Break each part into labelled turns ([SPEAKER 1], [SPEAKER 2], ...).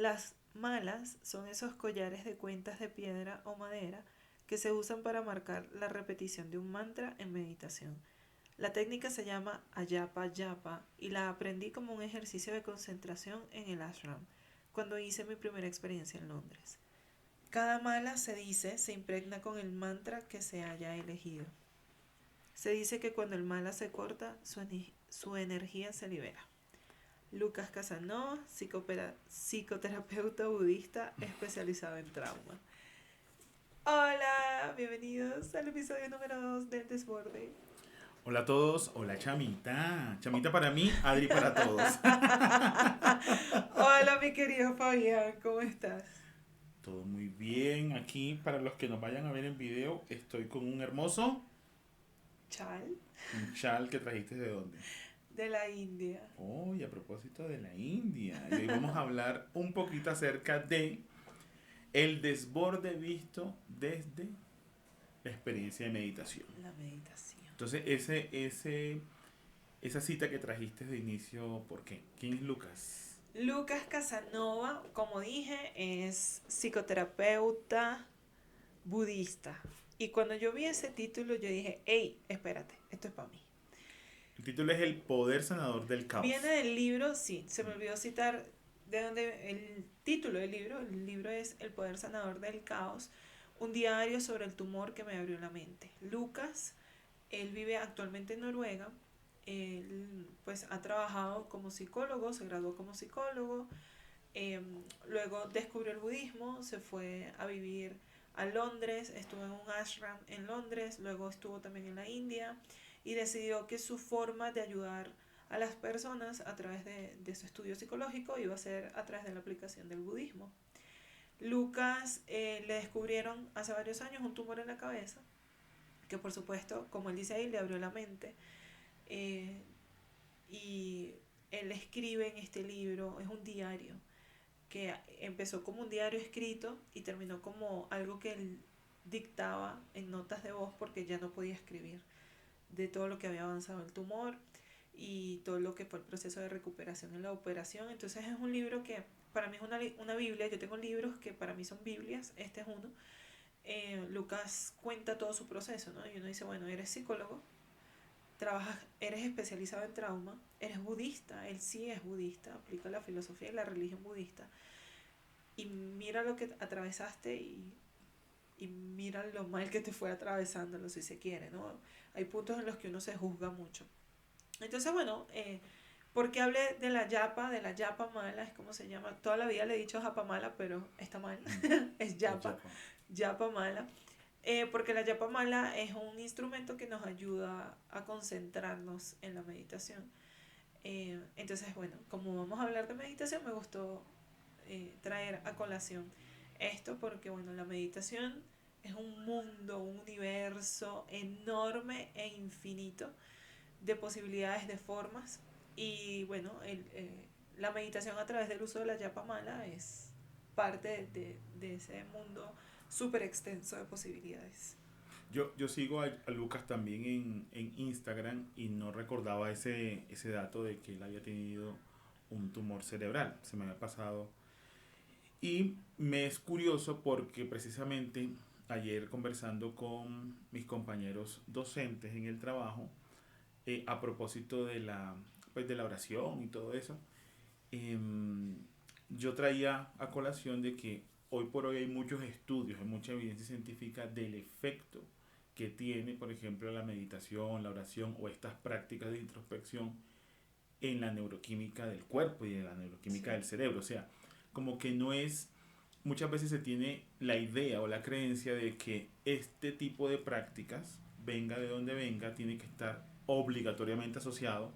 [SPEAKER 1] Las malas son esos collares de cuentas de piedra o madera que se usan para marcar la repetición de un mantra en meditación. La técnica se llama Ayapa Yapa y la aprendí como un ejercicio de concentración en el ashram, cuando hice mi primera experiencia en Londres. Cada mala se impregna con el mantra que se haya elegido. Se dice que cuando el mala se corta, su energía se libera. Lucas Casanova, psicoterapeuta budista especializado en trauma. Hola, bienvenidos al episodio número 2 del Desborde.
[SPEAKER 2] Hola a todos, hola Chamita. Chamita para mí, Adri para todos.
[SPEAKER 1] Hola, mi querido Fabián, ¿cómo estás?
[SPEAKER 2] Todo muy bien. Aquí, para los que nos vayan a ver en video, estoy con un hermoso
[SPEAKER 1] Chal,
[SPEAKER 2] un chal que trajiste de dónde.
[SPEAKER 1] de la India.
[SPEAKER 2] Oh, y a propósito de la India. Y hoy vamos a hablar un poquito acerca de el desborde visto desde la experiencia de meditación.
[SPEAKER 1] La meditación.
[SPEAKER 2] Entonces, esa cita que trajiste de inicio, ¿por qué? ¿Quién es Lucas?
[SPEAKER 1] Lucas Casanova, como dije, es psicoterapeuta budista. Y cuando yo vi ese título, yo dije, hey, espérate, esto es para mí.
[SPEAKER 2] El título es El poder sanador del
[SPEAKER 1] Viene
[SPEAKER 2] caos.
[SPEAKER 1] del libro, sí, se me olvidó citar de donde el título del libro. El libro es El poder sanador del caos, un diario sobre el tumor que me abrió la mente. Lucas, él vive actualmente en Noruega. Él pues ha trabajado como psicólogo, se graduó como psicólogo, luego descubrió el budismo, se fue a vivir a Londres, estuvo en un ashram en Londres, luego estuvo también en la India y decidió que su forma de ayudar a las personas a través de su estudio psicológico iba a ser a través de la aplicación del budismo. Lucas le descubrieron hace varios años un tumor en la cabeza, que por supuesto, como él dice ahí, le abrió la mente. eh, y él escribe en este libro, es un diario, que empezó como un diario escrito y terminó como algo que él dictaba en notas de voz porque ya no podía escribir, de todo lo que había avanzado el tumor y todo lo que fue el proceso de recuperación en la operación. Entonces es un libro que para mí es una Biblia. Yo tengo libros que para mí son Biblias, este es uno. Lucas cuenta todo su proceso, ¿no? Y uno dice, bueno, eres psicólogo, eres especializado en trauma, eres budista, él sí es budista, aplica la filosofía y la religión budista, y mira lo que atravesaste y mira lo mal que te fue atravesándolo, si se quiere, ¿no? Hay puntos en los que uno se juzga mucho. Entonces, bueno, porque hablé de la yapa mala, es como se llama. Toda la vida le he dicho japa mala, pero está mal. Es
[SPEAKER 2] El
[SPEAKER 1] yapa,
[SPEAKER 2] Japa.
[SPEAKER 1] yapa mala. Porque la yapa mala es un instrumento que nos ayuda a concentrarnos en la meditación. Entonces, bueno, como vamos a hablar de meditación, me gustó traer a colación esto porque, bueno, la meditación es un mundo, un universo enorme e infinito de posibilidades, de formas. Y bueno, la meditación a través del uso de la yapa mala es parte de ese mundo súper extenso de posibilidades.
[SPEAKER 2] Yo sigo a Lucas también en Instagram y no recordaba ese dato de que él había tenido un tumor cerebral. Se me había pasado. Y me es curioso porque precisamente ayer conversando con mis compañeros docentes en el trabajo, a propósito de la oración y todo eso, em, yo traía a colación de que hoy por hoy hay muchos estudios, hay mucha evidencia científica del efecto que tiene, por ejemplo, la meditación, la oración o estas prácticas de introspección en la neuroquímica del cuerpo y en la neuroquímica
[SPEAKER 1] Sí,
[SPEAKER 2] del cerebro. O sea, como que no es, muchas veces se tiene la idea o la creencia de que este tipo de prácticas, venga de donde venga, tiene que estar obligatoriamente asociado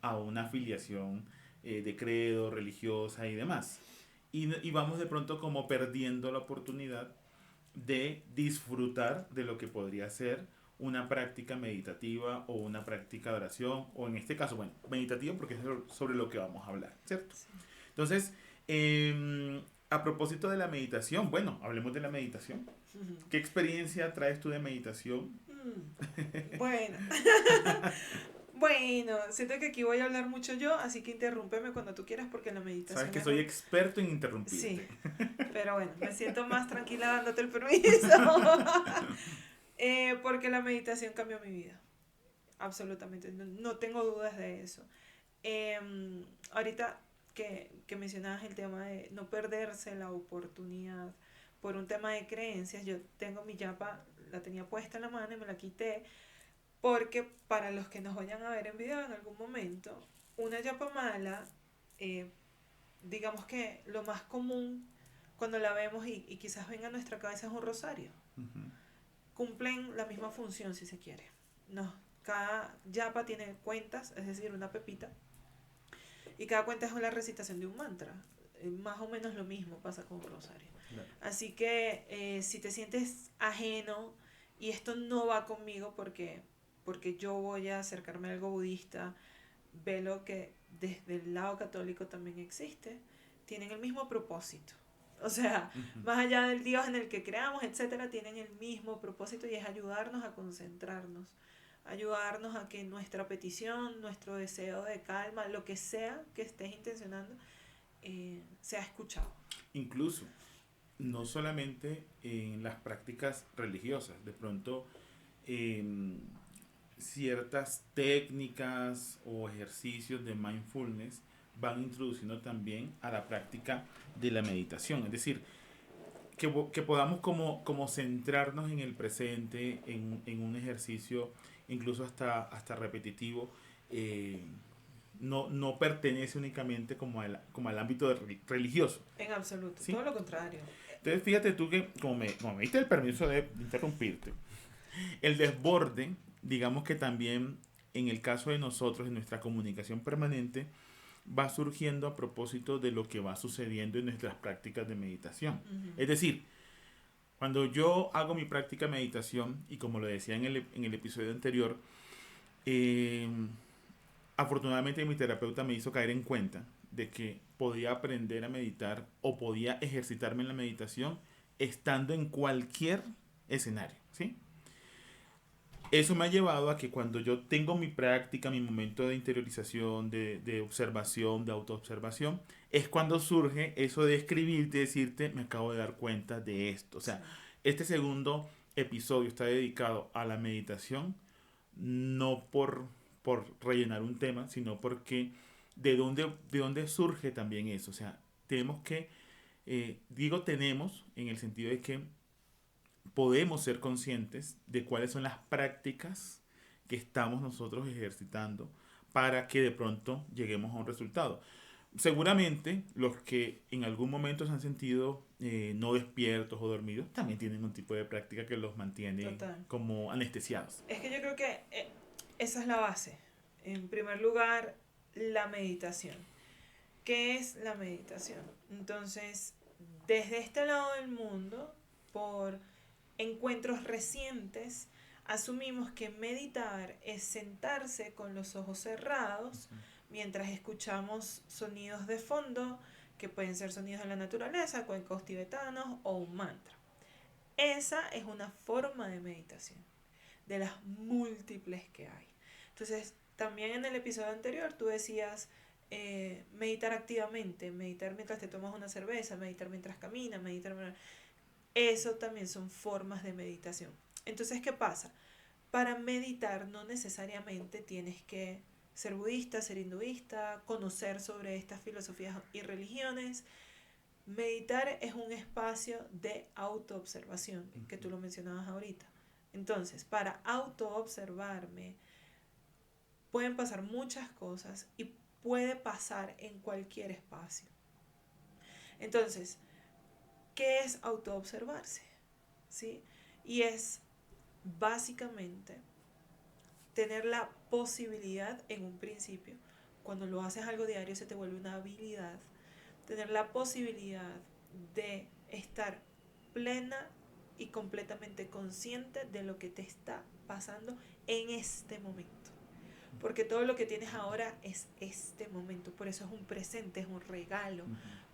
[SPEAKER 2] a una afiliación de credo, religiosa y demás. Y vamos de pronto como perdiendo la oportunidad de disfrutar de lo que podría ser una práctica meditativa o una práctica de oración, o en este caso, bueno, meditativa porque es sobre lo que vamos a hablar, ¿cierto?
[SPEAKER 1] sí.
[SPEAKER 2] Entonces, a propósito de la meditación, bueno, hablemos de la meditación. ¿Qué experiencia traes tú de meditación?
[SPEAKER 1] Bueno, Bueno, siento que aquí voy a hablar mucho yo, así que interrúmpeme cuando tú quieras porque la meditación
[SPEAKER 2] Sabes que
[SPEAKER 1] es
[SPEAKER 2] soy experto en interrumpirte.
[SPEAKER 1] Sí, pero bueno, me siento más tranquila dándote el permiso. Porque la meditación cambió mi vida, absolutamente, no tengo dudas de eso. Ahorita que mencionabas el tema de no perderse la oportunidad por un tema de creencias, yo tengo mi yapa, la tenía puesta en la mano y me la quité, porque para los que nos vayan a ver en video en algún momento, una yapa mala, eh, digamos que lo más común cuando la vemos y quizás venga a nuestra cabeza es un rosario.
[SPEAKER 2] Ujú.
[SPEAKER 1] Cumplen la misma función si se quiere. No, cada yapa tiene cuentas, es decir, una pepita, y cada cuenta es una recitación de un mantra. Más o menos lo mismo pasa con un rosario.
[SPEAKER 2] Claro.
[SPEAKER 1] Así que si te sientes ajeno y esto no va conmigo porque yo voy a acercarme a algo budista, velo que desde el lado católico también existe, tienen el mismo propósito. O sea,
[SPEAKER 2] Ujú.
[SPEAKER 1] más allá del Dios en el que creamos, etcétera, tienen el mismo propósito y es ayudarnos a concentrarnos, ayudarnos a que nuestra petición, nuestro deseo de calma, lo que sea que estés intencionando, sea escuchado.
[SPEAKER 2] Incluso, no solamente en las prácticas religiosas, de pronto em, ciertas técnicas o ejercicios de mindfulness van introduciendo también a la práctica de la meditación. Es decir, que podamos como centrarnos en el presente, en un ejercicio incluso hasta repetitivo, eh, no pertenece únicamente como al ámbito religioso.
[SPEAKER 1] En absoluto,
[SPEAKER 2] ¿Sí?
[SPEAKER 1] todo lo contrario.
[SPEAKER 2] Entonces fíjate tú que como me diste el permiso de interrumpirte, el desborde, digamos que también en el caso de nosotros, en nuestra comunicación permanente, va surgiendo a propósito de lo que va sucediendo en nuestras prácticas de meditación.
[SPEAKER 1] Uh-huh.
[SPEAKER 2] Es decir, cuando yo hago mi práctica de meditación, y como lo decía en el episodio anterior, eh, afortunadamente mi terapeuta me hizo caer en cuenta de que podía aprender a meditar o podía ejercitarme en la meditación estando en cualquier escenario, ¿sí? Eso me ha llevado a que cuando yo tengo mi práctica, mi momento de interiorización, de observación, de autoobservación, es cuando surge eso de escribirte, decirte, me acabo de dar cuenta de esto. O sea,
[SPEAKER 1] Sí.
[SPEAKER 2] este segundo episodio está dedicado a la meditación, no por rellenar un tema, sino porque de dónde surge también eso. O sea, tenemos que, digo tenemos en el sentido de que podemos ser conscientes de cuáles son las prácticas que estamos nosotros ejercitando para que de pronto lleguemos a un resultado. Seguramente los que en algún momento se han sentido no despiertos o dormidos también tienen un tipo de práctica que los mantiene
[SPEAKER 1] Total.
[SPEAKER 2] como anestesiados.
[SPEAKER 1] Es que yo creo que esa es la base. En primer lugar, la meditación. ¿Qué es la meditación? Entonces, desde este lado del mundo, por encuentros recientes, asumimos que meditar es sentarse con los ojos cerrados mientras escuchamos sonidos de fondo, que pueden ser sonidos de la naturaleza, cuencos tibetanos o un mantra. Esa es una forma de meditación, de las múltiples que hay. Entonces, también en el episodio anterior tú decías meditar activamente, meditar mientras te tomas una cerveza, meditar mientras caminas, meditar... Eso también son formas de meditación. Entonces, ¿qué pasa? Para meditar no necesariamente tienes que ser budista, ser hinduista, conocer sobre estas filosofías y religiones. Meditar es un espacio de autoobservación, que tú lo mencionabas ahorita. Entonces, para autoobservarme, pueden pasar muchas cosas y puede pasar en cualquier espacio. Entonces, ¿qué es autoobservarse? ¿Sí? Y es básicamente tener la posibilidad en un principio, cuando lo haces algo diario se te vuelve una habilidad, tener la posibilidad de estar plena y completamente consciente de lo que te está pasando en este momento. Porque todo lo que tienes ahora es este momento, por eso es un presente, es un regalo,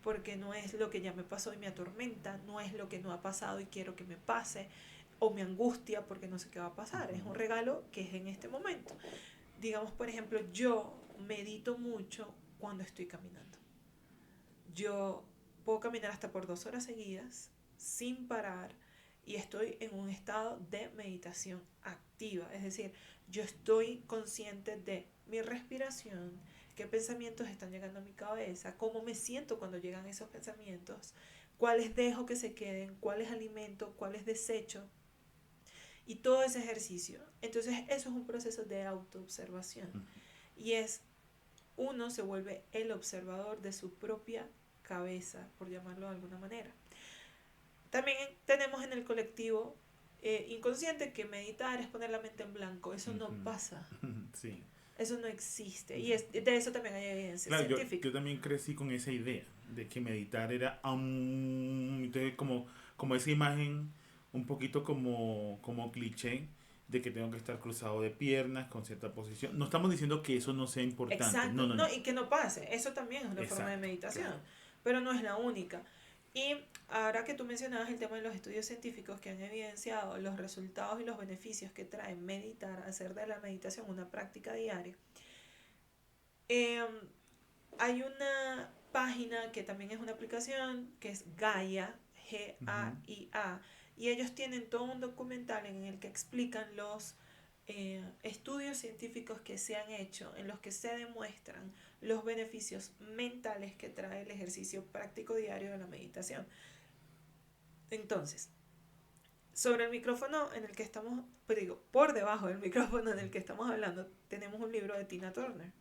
[SPEAKER 1] porque no es lo que ya me pasó y me atormenta, no es lo que no ha pasado y quiero que me pase, o me angustia porque no sé qué va a pasar, es un regalo que es en este momento. digamos, por ejemplo, yo medito mucho cuando estoy caminando. Yo puedo caminar hasta por 2 horas seguidas, sin parar, y estoy en un estado de meditación activa. Es decir, yo estoy consciente de mi respiración, qué pensamientos están llegando a mi cabeza, cómo me siento cuando llegan esos pensamientos, cuáles dejo que se queden, cuáles alimento, cuáles desecho, y todo ese ejercicio. Entonces, eso es un proceso de autoobservación. Y es, uno se vuelve el observador de su propia cabeza, por llamarlo de alguna manera. También tenemos en el colectivo inconsciente que meditar es poner la mente en blanco. Eso no pasa.
[SPEAKER 2] Sí.
[SPEAKER 1] Eso no existe. Y de eso también hay evidencia
[SPEAKER 2] Claro,
[SPEAKER 1] científica.
[SPEAKER 2] yo también crecí con esa idea de que meditar era entonces como esa imagen un poquito como cliché de que tengo que estar cruzado de piernas con cierta posición. No estamos diciendo que eso no sea importante,
[SPEAKER 1] Exacto.
[SPEAKER 2] no, no,
[SPEAKER 1] No,
[SPEAKER 2] no.
[SPEAKER 1] y que no pase. Eso también es una forma de
[SPEAKER 2] Exacto,
[SPEAKER 1] meditación.
[SPEAKER 2] claro.
[SPEAKER 1] Pero no es la única. Y ahora que tú mencionabas el tema de los estudios científicos que han evidenciado los resultados y los beneficios que trae meditar, hacer de la meditación una práctica diaria, eh, hay una página que también es una aplicación que es Gaia, Gaia, y ellos tienen todo un documental en el que explican los estudios científicos que se han hecho, en los que se demuestran los beneficios mentales que trae el ejercicio práctico diario de la meditación. Entonces, sobre el micrófono en el que estamos, pues digo, por debajo del micrófono en el que estamos hablando, tenemos un libro de Tina Turner.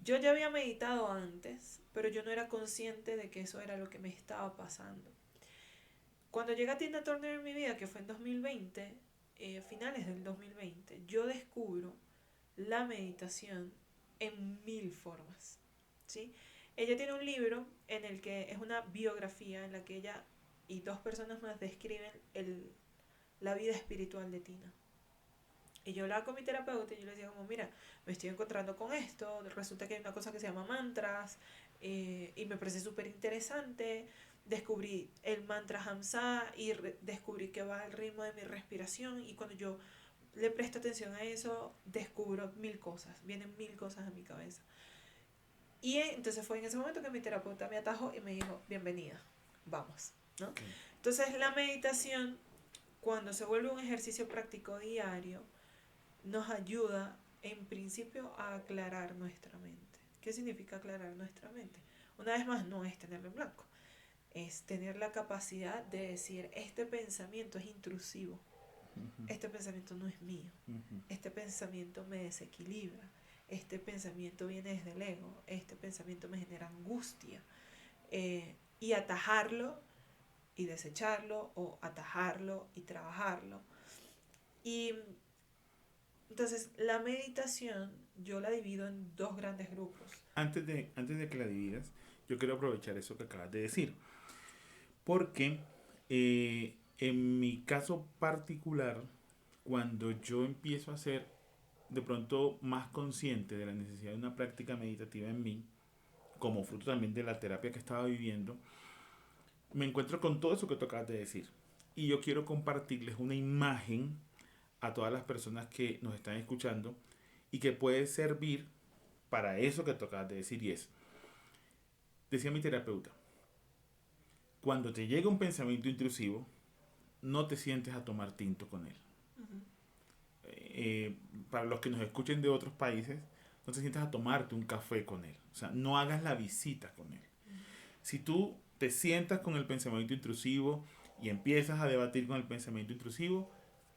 [SPEAKER 1] Yo ya había meditado antes, pero yo no era consciente de que eso era lo que me estaba pasando. Cuando llega Tina Turner en mi vida, que fue en 2020, finales del 2020, yo descubro la meditación en 1000 formas, ¿sí? Ella tiene un libro en el que es una biografía en la que ella y 2 personas más describen la vida espiritual de Tina. Y yo hablaba con mi terapeuta y yo le decía como, mira, me estoy encontrando con esto, resulta que hay una cosa que se llama mantras, y me parece súper interesante. Descubrí el mantra Hamsa y descubrí que va al ritmo de mi respiración, y cuando yo le presto atención a eso, descubro 1000 cosas, vienen 1000 cosas a mi cabeza. Y entonces fue en ese momento que mi terapeuta me atajó y me dijo, bienvenida, vamos, ¿no?
[SPEAKER 2] Okay.
[SPEAKER 1] Entonces la meditación, cuando se vuelve un ejercicio práctico diario, nos ayuda en principio a aclarar nuestra mente. ¿Qué significa aclarar nuestra mente? Una vez más, no es tenerlo en blanco, es tener la capacidad de decir, este pensamiento es intrusivo, este pensamiento no es mío, este pensamiento me desequilibra, este pensamiento viene desde el ego, este pensamiento me genera angustia, y atajarlo y desecharlo, o atajarlo y trabajarlo. Y entonces la meditación yo la divido en 2 grandes grupos.
[SPEAKER 2] Antes de que la dividas, yo quiero aprovechar eso que acabas de decir. Porque en mi caso particular, cuando yo empiezo a ser de pronto más consciente de la necesidad de una práctica meditativa en mí, como fruto también de la terapia que estaba viviendo, me encuentro con todo eso que tú acabas de decir. Y yo quiero compartirles una imagen a todas las personas que nos están escuchando y que puede servir para eso que tú acabas de decir. Y es, decía mi terapeuta, cuando te llega un pensamiento intrusivo, no te sientes a tomar tinto con él.
[SPEAKER 1] Uh-huh.
[SPEAKER 2] Para los que nos escuchen de otros países, no te sientas a tomarte un café con él. O sea, no hagas la visita con él. Uh-huh. Si tú te sientas con el pensamiento intrusivo y empiezas a debatir con el pensamiento intrusivo,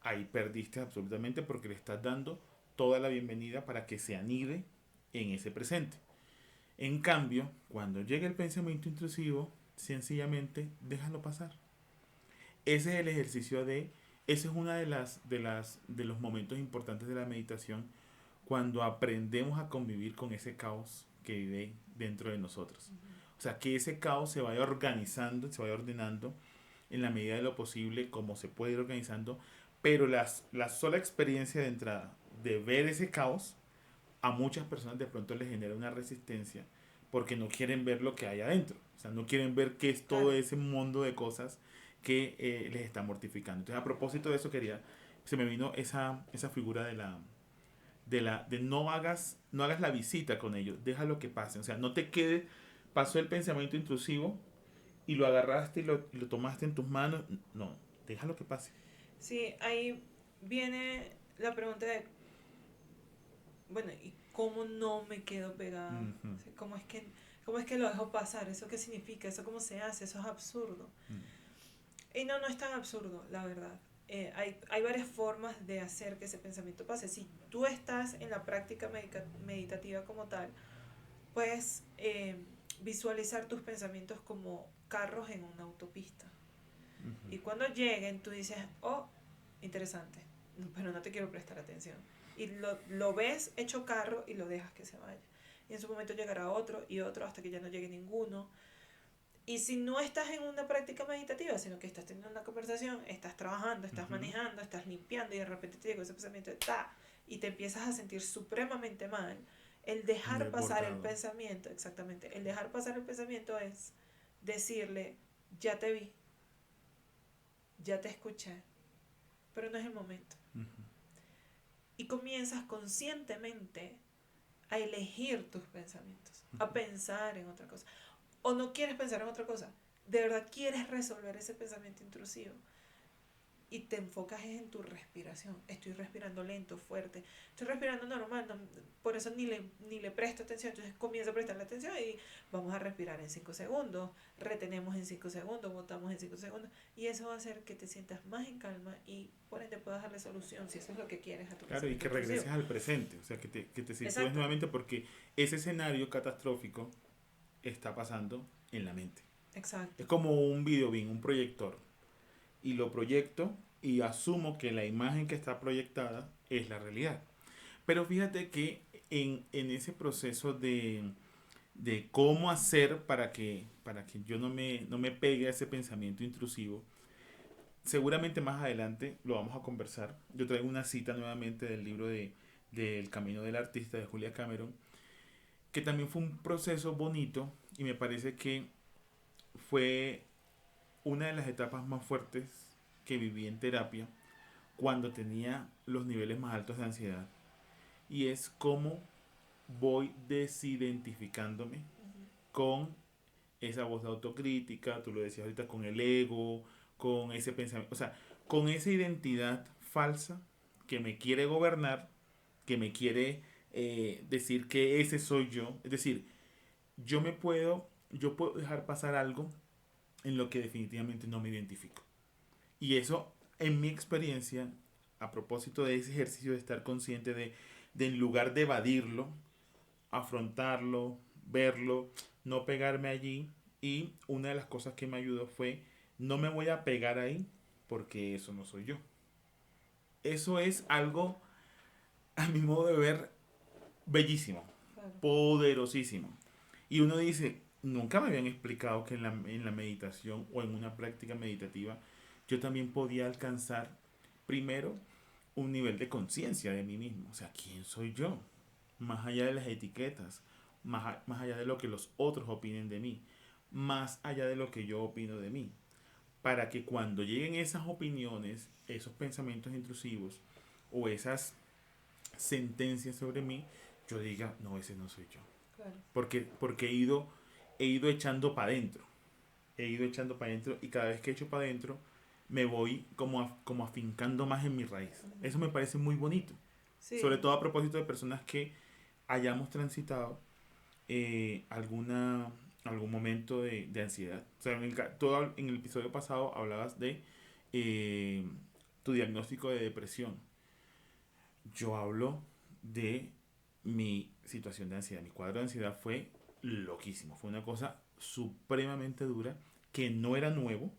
[SPEAKER 2] ahí perdiste absolutamente, porque le estás dando toda la bienvenida para que se anide en ese presente. En cambio, cuando llega el pensamiento intrusivo, sencillamente déjalo pasar. Ese es el ejercicio ese es uno de los momentos importantes de la meditación, cuando aprendemos a convivir con ese caos que vive dentro de nosotros. Uh-huh. O sea, que ese caos se vaya organizando, se vaya ordenando en la medida de lo posible, como se puede ir organizando, pero la sola experiencia de entrada de ver ese caos, a muchas personas de pronto les genera una resistencia, porque no quieren ver lo que hay adentro. O sea, no quieren ver qué es todo ese mundo de cosas que les está mortificando. Entonces, a propósito de eso, se me vino esa figura de no hagas la visita con ellos, déjalo que pase. O sea, no te quedes, pasó el pensamiento intrusivo y lo agarraste y lo tomaste en tus manos. No, déjalo que pase.
[SPEAKER 1] Sí, ahí viene la pregunta de, bueno, ¿y cómo no me quedo pegada?
[SPEAKER 2] Ujú.
[SPEAKER 1] O sea, cómo es que lo dejo pasar? ¿Eso qué significa? ¿Eso cómo se hace? Eso es absurdo. Y no, no es tan absurdo, la verdad. Hay varias formas de hacer que ese pensamiento pase. Si tú estás en la práctica meditativa como tal, puedes visualizar tus pensamientos como carros en una autopista. Y
[SPEAKER 2] Ujú.
[SPEAKER 1] cuando lleguen, tú dices, oh, interesante, pero no te quiero prestar atención. Y lo ves hecho carro y lo dejas que se vaya. Y en su momento llegará otro y otro hasta que ya no llegue ninguno. Y si no estás en una práctica meditativa, sino que estás teniendo una conversación, estás trabajando, estás
[SPEAKER 2] Ujú.
[SPEAKER 1] manejando, estás limpiando y de repente te llega ese pensamiento de ta y te empiezas a sentir supremamente mal, el dejar pasar el
[SPEAKER 2] Desbordado.
[SPEAKER 1] pensamiento, exactamente, el dejar pasar el pensamiento es decirle, ya te vi, ya te escuché, pero no es el momento.
[SPEAKER 2] Ujú.
[SPEAKER 1] Y comienzas conscientemente a elegir tus pensamientos, a pensar en otra cosa. O no quieres pensar en otra cosa, de verdad quieres resolver ese pensamiento intrusivo y te enfocas en tu respiración. Estoy respirando lento, fuerte, estoy respirando normal, no, por eso ni le presto atención. Entonces comienzo a prestarle atención y vamos a respirar en 5 segundos, retenemos en 5 segundos, botamos en 5 segundos y eso va a hacer que te sientas más en calma y por ende puedas darle solución si eso es lo que quieres a tu
[SPEAKER 2] Claro, y
[SPEAKER 1] pensamiento
[SPEAKER 2] que
[SPEAKER 1] intrusivo.
[SPEAKER 2] regreses al presente, o sea, que te sitúes
[SPEAKER 1] Exacto,
[SPEAKER 2] nuevamente porque ese escenario catastrófico está pasando en la mente. Es
[SPEAKER 1] exacto.
[SPEAKER 2] como un video bien, un proyector. Y lo proyecto y asumo que la imagen que está proyectada es la realidad. Pero fíjate que en ese proceso de cómo hacer para que yo no me pegue a ese pensamiento intrusivo, seguramente más adelante lo vamos a conversar. Yo traigo una cita nuevamente del libro de El Camino del Artista de Julia Cameron, que también fue un proceso bonito y me parece que fue una de las etapas más fuertes que viví en terapia cuando tenía los niveles más altos de ansiedad. Y es cómo voy desidentificándome
[SPEAKER 1] Uh-huh.
[SPEAKER 2] con esa voz de autocrítica, tú lo decías ahorita, con el ego, con ese pensamiento, o sea, con esa identidad falsa que me quiere gobernar, que me quiere decir que ese soy yo. Es decir, yo puedo dejar pasar algo en lo que definitivamente no me identifico. Y eso, en mi experiencia, a propósito de ese ejercicio de estar consciente de en lugar de evadirlo, afrontarlo, verlo, no pegarme allí. Y una de las cosas que me ayudó fue, no me voy a pegar ahí porque eso no soy yo. Eso es algo, a mi modo de ver, bellísimo,
[SPEAKER 1] Claro.
[SPEAKER 2] poderosísimo. Y uno dice, nunca me habían explicado que en la meditación o en una práctica meditativa yo también podía alcanzar primero un nivel de conciencia de mí mismo. O sea, ¿quién soy yo? Más allá de las etiquetas, más allá de lo que los otros opinen de mí, más allá de lo que yo opino de mí. Para que cuando lleguen esas opiniones, esos pensamientos intrusivos o esas sentencias sobre mí, yo diga, no, ese no soy yo.
[SPEAKER 1] Claro.
[SPEAKER 2] Porque he ido echando para adentro. He ido echando para adentro y cada vez que echo para adentro me voy como afincando más en mi raíz.
[SPEAKER 1] Uh-huh.
[SPEAKER 2] Eso me parece muy bonito. Sobre
[SPEAKER 1] Sí,
[SPEAKER 2] todo a propósito de personas que hayamos transitado alguna algún momento de ansiedad. O sea, en el episodio pasado hablabas de eh, tu diagnóstico de depresión. Yo hablo de mi situación de ansiedad. Mi cuadro de ansiedad fue loquísimo. Fue una cosa supremamente dura que no era nuevo,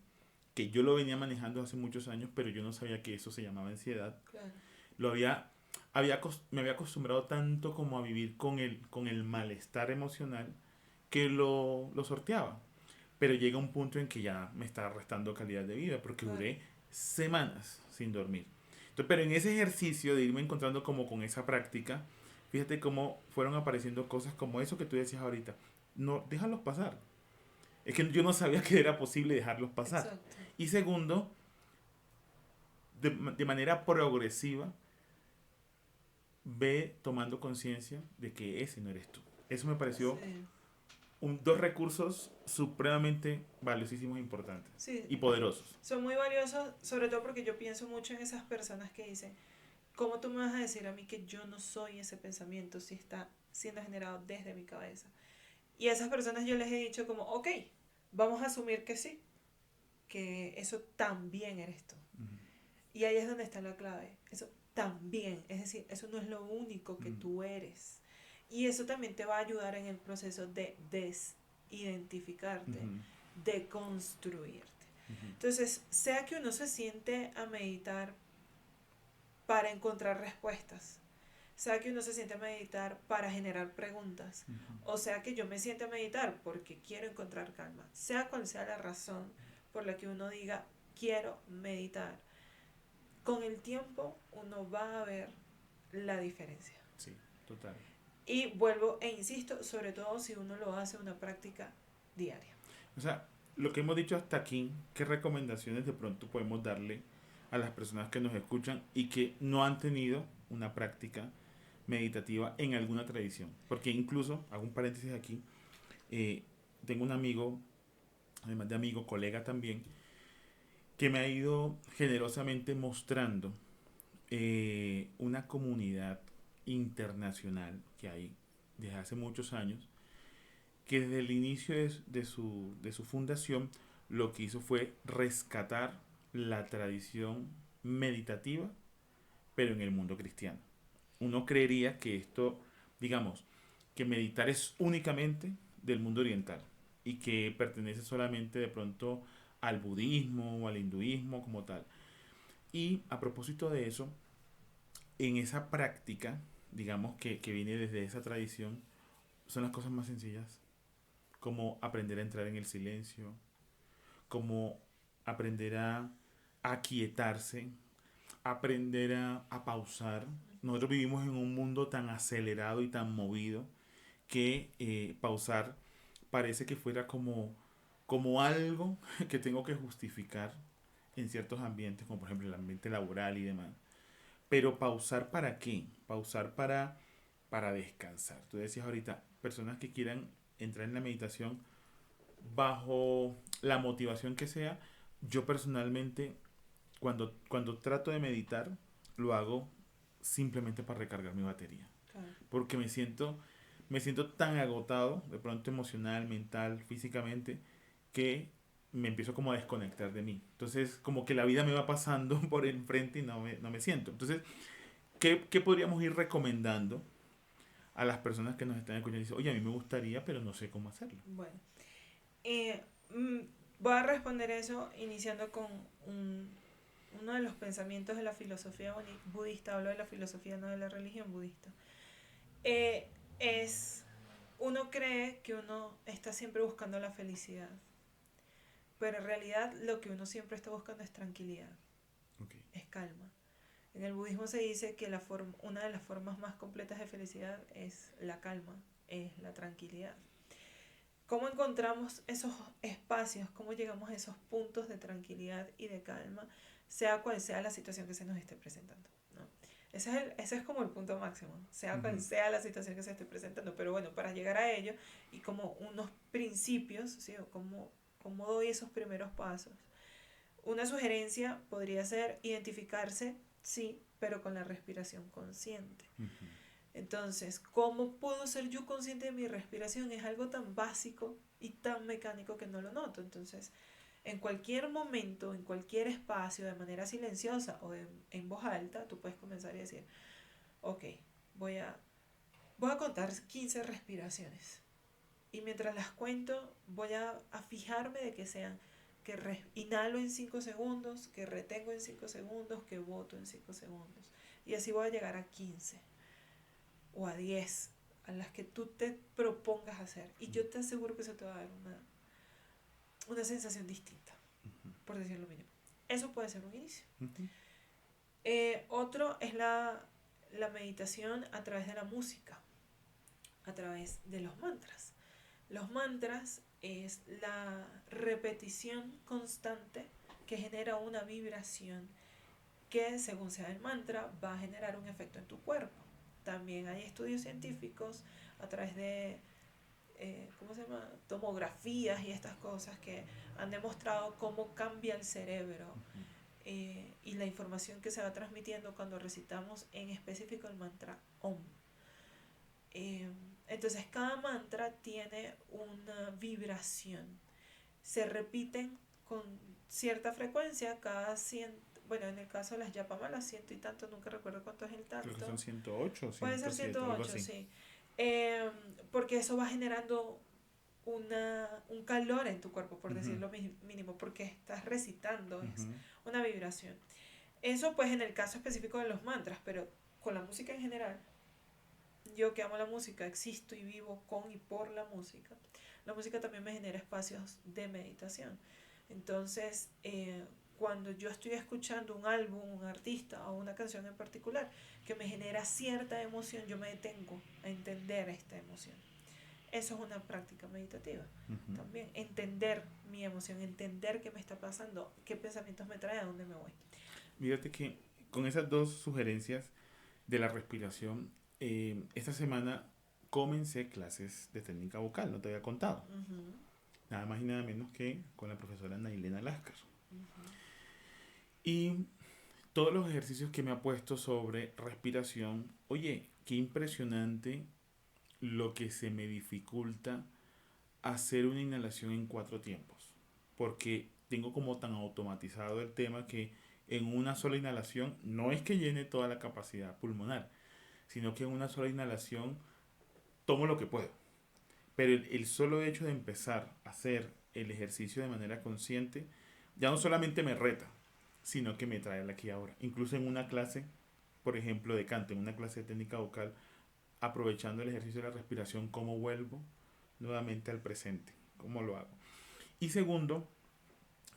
[SPEAKER 2] que yo lo venía manejando hace muchos años, pero yo no sabía que eso se llamaba ansiedad.
[SPEAKER 1] claro.
[SPEAKER 2] Lo me había acostumbrado tanto como a vivir con el malestar emocional que lo sorteaba. Pero llega un punto en que ya me está restando calidad de vida porque
[SPEAKER 1] Claro.
[SPEAKER 2] duré semanas sin dormir. Entonces, pero en ese ejercicio de irme encontrando como con esa práctica, fíjate cómo fueron apareciendo cosas como eso que tú decías ahorita. No, déjalos pasar. Es que yo no sabía que era posible dejarlos pasar.
[SPEAKER 1] Exacto.
[SPEAKER 2] Y segundo, de manera progresiva, ve tomando conciencia de que ese no eres tú. Eso me pareció
[SPEAKER 1] Sí.
[SPEAKER 2] dos recursos supremamente valiosísimos, importantes
[SPEAKER 1] Sí,
[SPEAKER 2] y poderosos.
[SPEAKER 1] son muy valiosos, sobre todo porque yo pienso mucho en esas personas que dicen, ¿cómo tú me vas a decir a mí que yo no soy ese pensamiento si está siendo generado desde mi cabeza? Y a esas personas yo les he dicho como, ok, vamos a asumir que sí, que eso también eres tú.
[SPEAKER 2] Ujú,
[SPEAKER 1] Y ahí es donde está la clave. Eso también, es decir, eso no es lo único que
[SPEAKER 2] ujú,
[SPEAKER 1] tú eres. Y eso también te va a ayudar en el proceso de desidentificarte,
[SPEAKER 2] ujú,
[SPEAKER 1] de construirte.
[SPEAKER 2] ujú,
[SPEAKER 1] Entonces, sea que uno se siente a meditar para encontrar respuestas, sea que uno se siente a meditar para generar preguntas,
[SPEAKER 2] ujú.
[SPEAKER 1] o sea que yo me siento a meditar porque quiero encontrar calma, sea cual sea la razón por la que uno diga quiero meditar, con el tiempo uno va a ver la diferencia.
[SPEAKER 2] Sí, total.
[SPEAKER 1] Y vuelvo e insisto, sobre todo si uno lo hace una práctica diaria.
[SPEAKER 2] O sea, lo que hemos dicho hasta aquí, ¿qué recomendaciones de pronto podemos darle a las personas que nos escuchan y que no han tenido una práctica meditativa en alguna tradición? Porque incluso, hago un paréntesis aquí, eh, tengo un amigo, además de amigo, colega también, que me ha ido generosamente mostrando una comunidad internacional que hay desde hace muchos años, que desde el inicio de su fundación lo que hizo fue rescatar la tradición meditativa, pero en el mundo cristiano. Uno creería que esto, digamos, que meditar es únicamente del mundo oriental y que pertenece solamente de pronto al budismo o al hinduismo como tal. Y a propósito de eso, en esa práctica, digamos que viene desde esa tradición, son las cosas más sencillas, como aprender a entrar en el silencio, como aprender a aquietarse, aprender a pausar. Nosotros vivimos en un mundo tan acelerado y tan movido que pausar parece que fuera como algo que tengo que justificar en ciertos ambientes, como por ejemplo el ambiente laboral y demás. Pero pausar para qué? Pausar para descansar. Tú decías ahorita, personas que quieran entrar en la meditación bajo la motivación que sea, yo personalmente cuando trato de meditar, lo hago simplemente para recargar mi batería.
[SPEAKER 1] Claro.
[SPEAKER 2] Porque me siento tan agotado, de pronto emocional, mental, físicamente, que me empiezo como a desconectar de mí. Entonces, como que la vida me va pasando por enfrente y no me siento. Entonces, ¿qué podríamos ir recomendando a las personas que nos están escuchando? Y dicen, oye, a mí me gustaría, pero no sé cómo hacerlo.
[SPEAKER 1] Bueno, eh, mm, voy a responder eso iniciando con uno de los pensamientos de la filosofía budista, hablo de la filosofía, no de la religión budista. Eh, es, uno cree que uno está siempre buscando la felicidad, pero en realidad lo que uno siempre está buscando es tranquilidad,
[SPEAKER 2] Okay.
[SPEAKER 1] es calma. En el budismo se dice que una de las formas más completas de felicidad es la calma, es la tranquilidad. ¿Cómo encontramos esos espacios? ¿Cómo llegamos a esos puntos de tranquilidad y de calma, sea cual sea la situación que se nos esté presentando? ¿No? Ese es como el punto máximo, sea cual
[SPEAKER 2] Uh-huh.
[SPEAKER 1] sea la situación que se esté presentando. Pero bueno, para llegar a ello y como unos principios, ¿sí? O cómo doy esos primeros pasos. Una sugerencia podría ser identificarse, sí, pero con la respiración consciente.
[SPEAKER 2] Uh-huh.
[SPEAKER 1] Entonces, ¿cómo puedo ser yo consciente de mi respiración? Es algo tan básico y tan mecánico que no lo noto. Entonces, en cualquier momento, en cualquier espacio, de manera silenciosa o en voz alta, tú puedes comenzar y decir, ok, voy a, voy a contar 15 respiraciones. Y mientras las cuento, voy a fijarme de que sean que inhalo en 5 segundos, que retengo en 5 segundos, que boto en 5 segundos. Y así voy a llegar a 15 o a 10 a las que tú te propongas hacer. Y yo te aseguro que eso te va a dar una sensación distinta,
[SPEAKER 2] Uh-huh.
[SPEAKER 1] por decirlo mínimo. Eso puede ser un inicio.
[SPEAKER 2] Uh-huh.
[SPEAKER 1] Otro es la meditación a través de la música, a través de los mantras. Los mantras es la repetición constante que genera una vibración que, según sea el mantra, va a generar un efecto en tu cuerpo. también hay estudios científicos a través de, ¿cómo se llama? Tomografías y estas cosas que han demostrado cómo cambia el cerebro
[SPEAKER 2] Ujú.
[SPEAKER 1] y la información que se va transmitiendo cuando recitamos en específico el mantra Om. Eh, entonces cada mantra tiene una vibración. Se repiten con cierta frecuencia cada 100, bueno, en el caso de las yapamalas, ciento y tanto, nunca recuerdo cuánto es el
[SPEAKER 2] Creo que
[SPEAKER 1] tanto.
[SPEAKER 2] son 108 o
[SPEAKER 1] Puede ser
[SPEAKER 2] 107, algo
[SPEAKER 1] 108,
[SPEAKER 2] así.
[SPEAKER 1] sí. Porque eso va generando un calor en tu cuerpo, por
[SPEAKER 2] Ujú,
[SPEAKER 1] decirlo mínimo, porque estás recitando, es
[SPEAKER 2] ujú,
[SPEAKER 1] una vibración. Eso pues en el caso específico de los mantras, pero con la música en general, yo que amo la música, existo y vivo con y por la música también me genera espacios de meditación. Entonces, cuando yo estoy escuchando un álbum, un artista o una canción en particular que me genera cierta emoción, yo me detengo a entender esta emoción. Eso es una práctica meditativa.
[SPEAKER 2] ujú.
[SPEAKER 1] También entender mi emoción, entender qué me está pasando, qué pensamientos me trae, a dónde me voy.
[SPEAKER 2] Fíjate que con esas dos sugerencias de la respiración, esta semana comencé clases de técnica vocal, no te había contado.
[SPEAKER 1] Uh-huh,
[SPEAKER 2] Nada más y nada menos que con la profesora Nailena Lascar.
[SPEAKER 1] uh-huh.
[SPEAKER 2] Y todos los ejercicios que me ha puesto sobre respiración, oye, qué impresionante lo que se me dificulta hacer una inhalación en 4 tiempos. Porque tengo como tan automatizado el tema que en una sola inhalación no es que llene toda la capacidad pulmonar, sino que en una sola inhalación tomo lo que puedo. Pero el solo hecho de empezar a hacer el ejercicio de manera consciente ya no solamente me reta, sino que me trae al aquí y ahora. Incluso en una clase, por ejemplo, de canto, en una clase de técnica vocal, aprovechando el ejercicio de la respiración, cómo vuelvo nuevamente al presente, cómo lo hago. Y segundo,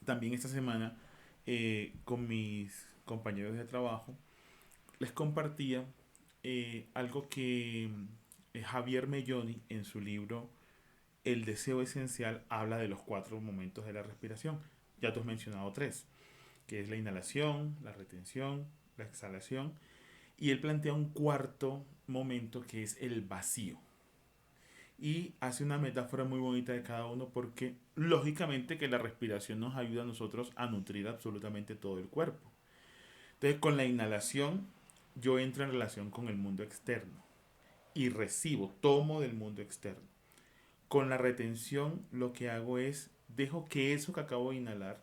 [SPEAKER 2] también esta semana con mis compañeros de trabajo les compartía algo que Javier Melloni en su libro El deseo esencial habla de los 4 momentos de la respiración. Ya tú has mencionado 3, que es la inhalación, la retención, la exhalación. Y él plantea un cuarto momento que es el vacío. Y hace una metáfora muy bonita de cada uno porque lógicamente que la respiración nos ayuda a nosotros a nutrir absolutamente todo el cuerpo. Entonces con la inhalación yo entro en relación con el mundo externo y recibo, tomo del mundo externo. Con la retención lo que hago es dejo que eso que acabo de inhalar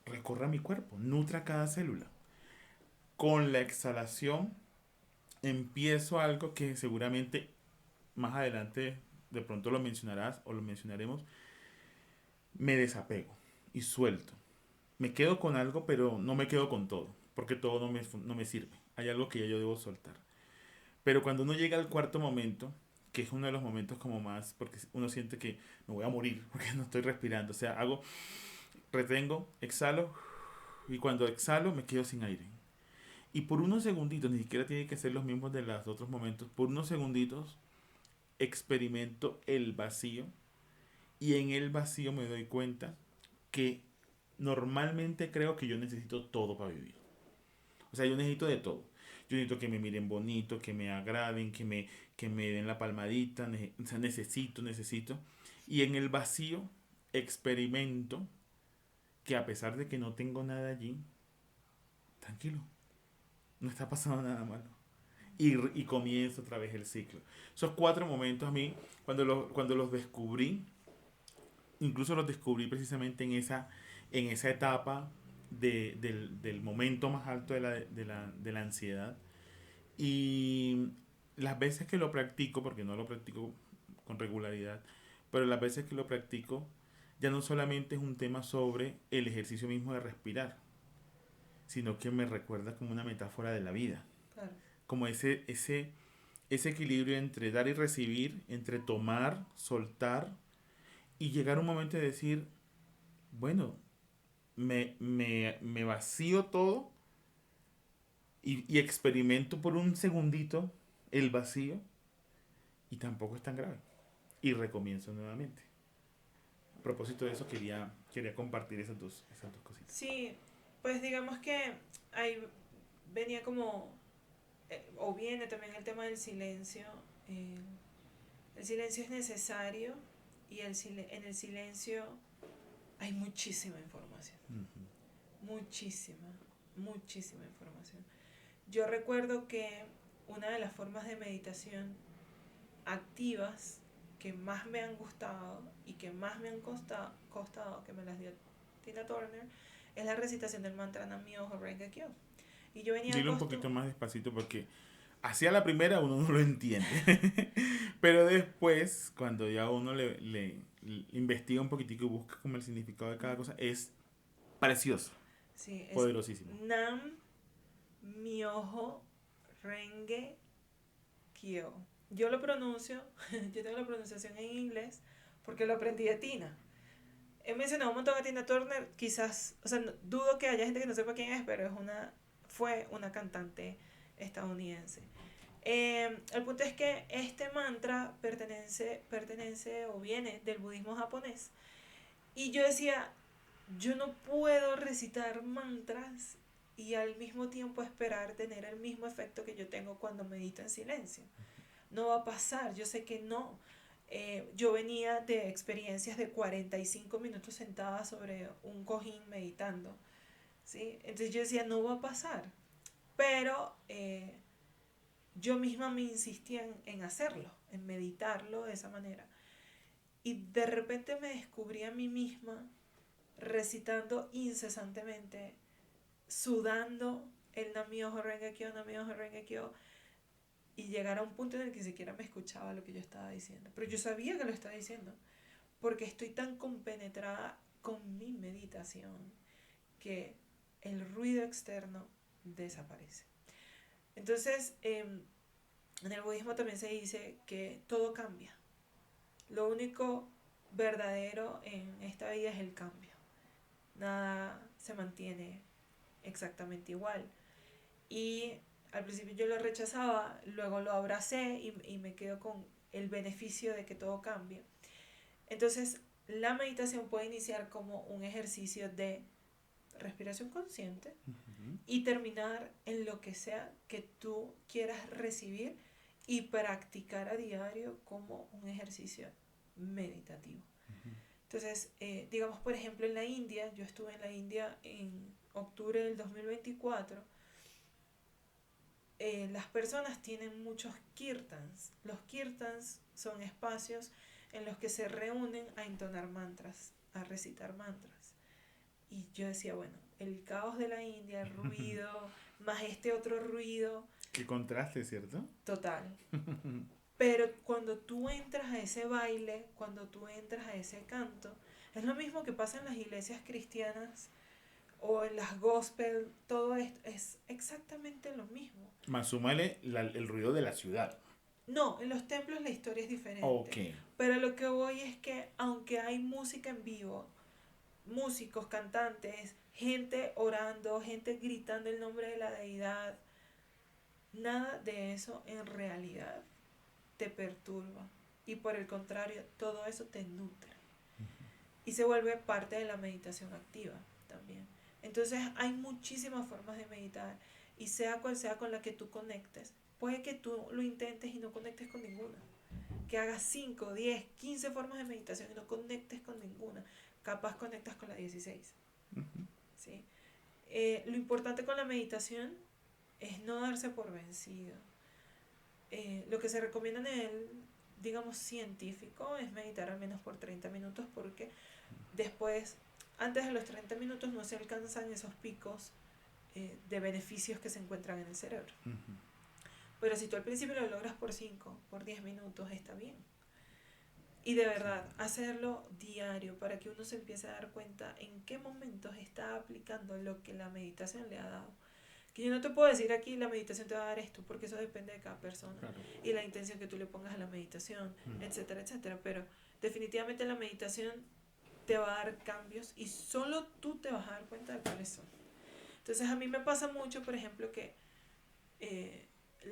[SPEAKER 2] recorra mi cuerpo, nutra cada célula. Con la exhalación empiezo algo que seguramente más adelante de pronto lo mencionarás o lo mencionaremos. Me desapego y suelto. Me quedo con algo, pero no me quedo con todo, porque todo no me sirve. Hay algo que ya yo debo soltar. Pero cuando uno llega al cuarto momento, que es uno de los momentos como más, porque uno siente que me voy a morir, porque no estoy respirando. O sea, retengo, exhalo, y cuando exhalo me quedo sin aire. Y por unos segunditos, ni siquiera tiene que ser los mismos de los otros momentos, por unos segunditos experimento el vacío y en el vacío me doy cuenta que normalmente creo que yo necesito todo para vivir. O sea, yo necesito de todo. Yo necesito que me miren bonito, que me agraden, que me den la palmadita. O sea, necesito. Y en el vacío experimento que a pesar de que no tengo nada allí, tranquilo, no está pasando nada malo. Y comienza otra vez el ciclo. Esos 4 momentos a mí, cuando los descubrí, incluso los descubrí precisamente en esa etapa del momento más alto de la ansiedad. Y las veces que lo practico, porque no lo practico con regularidad, pero las veces que lo practico, ya no solamente es un tema sobre el ejercicio mismo de respirar, sino que me recuerda como una metáfora de la vida.
[SPEAKER 1] Claro.
[SPEAKER 2] Como ese equilibrio entre dar y recibir, entre tomar, soltar y llegar a un momento de decir, bueno, me vacío todo y experimento por un segundito el vacío y tampoco es tan grave. Y recomienzo nuevamente. A propósito de eso, quería compartir esas dos cositas.
[SPEAKER 1] Sí, pues digamos que ahí venía como o viene también el tema del silencio. eh, el silencio es necesario y en el silencio hay muchísima información,
[SPEAKER 2] Ujú.
[SPEAKER 1] muchísima, muchísima información. Yo recuerdo que una de las formas de meditación activas que más me han gustado y que más me han costado que me las dio Tina Turner es la recitación del mantra Nam-myoho Renge Kyo. Y yo venía
[SPEAKER 2] Dilo un poquito más despacito porque hacia la primera uno no lo entiende. Pero después, cuando ya uno le investiga un poquitico y busca como el significado de cada cosa, es precioso,
[SPEAKER 1] sí, es
[SPEAKER 2] poderosísimo.
[SPEAKER 1] Nam Myoho Renge Kyo. Yo lo pronuncio, yo tengo la pronunciación en inglés porque lo aprendí de Tina. He mencionado un montón a Tina Turner, quizás, o sea, dudo que haya gente que no sepa quién es, pero fue una cantante estadounidense. El punto es que este mantra pertenece o viene del budismo japonés. Y yo decía, yo no puedo recitar mantras y al mismo tiempo esperar tener el mismo efecto que yo tengo cuando medito en silencio. No va a pasar, yo sé que no. Yo venía de experiencias de 45 minutos sentada sobre un cojín meditando, ¿sí? Entonces yo decía, no va a pasar. Pero yo misma me insistía en hacerlo, en meditarlo de esa manera. Y de repente me descubrí a mí misma recitando incesantemente, sudando el Nam-myoho Renge Kyo, Nam-myoho Renge Kyo, y llegar a un punto en el que ni siquiera me escuchaba lo que yo estaba diciendo. Pero yo sabía que lo estaba diciendo, porque estoy tan compenetrada con mi meditación que el ruido externo desaparece. Entonces, en el budismo también se dice que todo cambia. Lo único verdadero en esta vida es el cambio. Nada se mantiene exactamente igual. Y al principio yo lo rechazaba, luego lo abracé y me quedo con el beneficio de que todo cambie. Entonces, la meditación puede iniciar como un ejercicio de respiración consciente
[SPEAKER 2] Ujú.
[SPEAKER 1] y terminar en lo que sea que tú quieras recibir y practicar a diario como un ejercicio meditativo. Entonces, digamos, por ejemplo, en la India, yo estuve en la India en octubre del 2024, las personas tienen muchos kirtans. Los kirtans son espacios en los que se reúnen a entonar mantras, a recitar mantras. Y yo decía, bueno, el caos de la India, el ruido, más este otro ruido,
[SPEAKER 2] Qué contraste, ¿cierto?
[SPEAKER 1] total. Pero cuando tú entras a ese baile, cuando tú entras a ese canto, es lo mismo que pasa en las iglesias cristianas o en las gospel, todo esto es exactamente lo mismo.
[SPEAKER 2] Más súmale el ruido de la ciudad.
[SPEAKER 1] No, en los templos la historia es
[SPEAKER 2] Ok.
[SPEAKER 1] diferente, pero lo que voy es que aunque hay música en vivo, músicos, cantantes, gente orando, gente gritando el nombre de la deidad, nada de eso en realidad te perturba y por el contrario, todo eso te nutre y se vuelve parte de la meditación activa también. Entonces hay muchísimas formas de meditar y sea cual sea con la que tú conectes, puede que tú lo intentes y no conectes con ninguna, que hagas 5, 10, 15 formas de meditación y no conectes con ninguna, capaz conectas con la 16.
[SPEAKER 2] Ujú.
[SPEAKER 1] ¿Sí? Lo importante con la meditación es no darse por vencido. Lo que se recomienda en el, digamos, científico es meditar al menos por 30 minutos porque después, antes de los 30 minutos no se alcanzan esos picos de beneficios que se encuentran en el cerebro.
[SPEAKER 2] Ujú.
[SPEAKER 1] Pero si tú al principio lo logras por 5, por 10 minutos, está bien. Y de
[SPEAKER 2] Sí.
[SPEAKER 1] verdad, hacerlo diario para que uno se empiece a dar cuenta en qué momentos está aplicando lo que la meditación le ha dado. Que yo no te puedo decir aquí la meditación te va a dar esto, porque eso depende de cada persona
[SPEAKER 2] Claro.
[SPEAKER 1] y la intención que tú le pongas a la meditación, etcétera, etcétera. Pero definitivamente la meditación te va a dar cambios y solo tú te vas a dar cuenta de cuáles son. Entonces a mí me pasa mucho, por ejemplo, que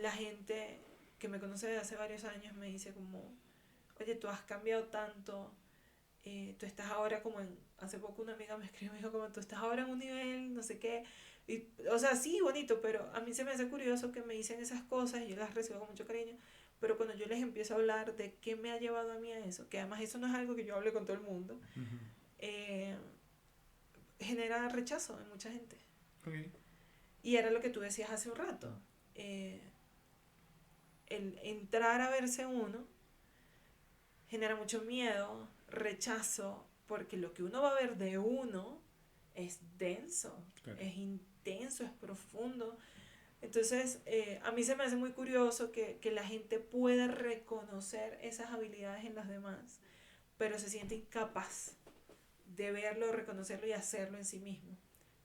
[SPEAKER 1] la gente que me conoce desde hace varios años me dice como, oye, tú has cambiado tanto, tú estás ahora como en, hace poco una amiga me escribió, me dijo como tú estás ahora en un nivel, no sé qué, y, o sea, sí, bonito, pero a mí se me hace curioso que me dicen esas cosas y yo las recibo con mucho cariño, pero cuando yo les empiezo a hablar de qué me ha llevado a mí a eso, que además eso no es algo que yo hable con todo el mundo,
[SPEAKER 2] Ujú.
[SPEAKER 1] eh, genera rechazo en mucha gente.
[SPEAKER 2] Ok.
[SPEAKER 1] Y era lo que tú decías hace un rato, eh, el entrar a verse uno genera mucho miedo, rechazo, porque lo que uno va a ver de uno es denso,
[SPEAKER 2] Claro.
[SPEAKER 1] es intenso, es profundo. Entonces, a mí se me hace muy curioso que la gente pueda reconocer esas habilidades en los demás, pero se siente incapaz de verlo, reconocerlo y hacerlo en sí mismo.